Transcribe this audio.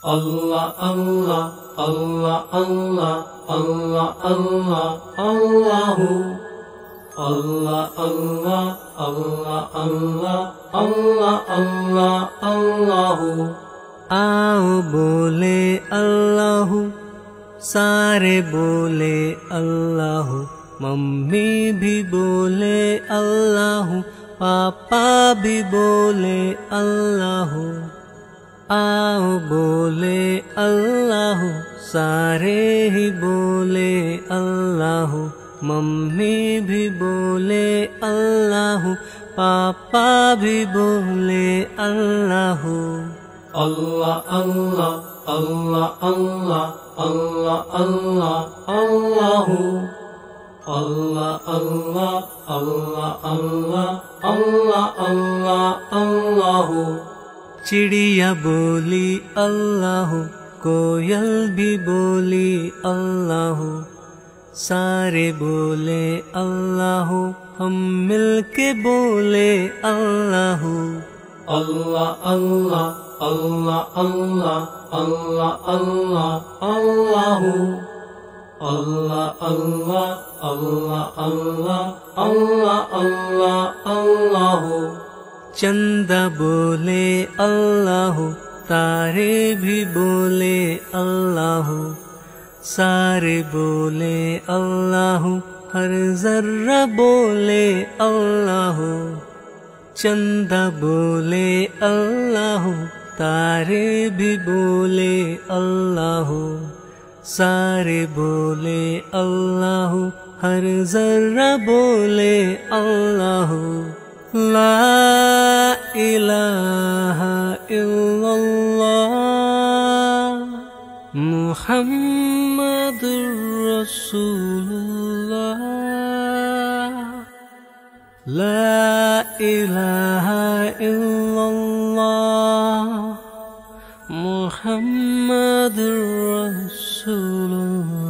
Allah Allah Allah Allah Allah Allah Allahu Allah Allah Allah Allah Allah Allah Allahu आओ बोले अल्लाह, सारे बोले अल्लाह, mummy भी बोले अल्लाह, पापा भी बोले अल्लाह। आओ बोले अल्लाह, सारे ही बोले अल्लाह, मम्मी भी बोले अल्लाह, पापा भी बोले अल्लाह। Allah Allah Allah Allah Allah Allah Allahu Allah Allah Allah Allah Allah Allah Allahu चिड़िया बोली अल्लाह, कोयल भी बोली अल्लाह, सारे बोले अल्लाह, हम मिलके बोले अल्लाह। Allah Allah Allah Allah Allah Allah Allahu Allah Allah Allah Allah Allah Allah Allahu चंदा बोले अल्लाह, तारे भी बोले अल्लाह, सारे बोले अल्लाह, हर जर्रा बोले अल्लाह। चंदा बोले अल्लाह, तारे भी बोले अल्लाह, सारे बोले अल्लाह, हर जर्रा बोले अल्लाह। ला इलाहा इल्लल्लाह मुहम्मदुर रसूलुल्लाह। ला इलाहा इल्लल्लाह मुहम्मदुर रसूलुल्लाह।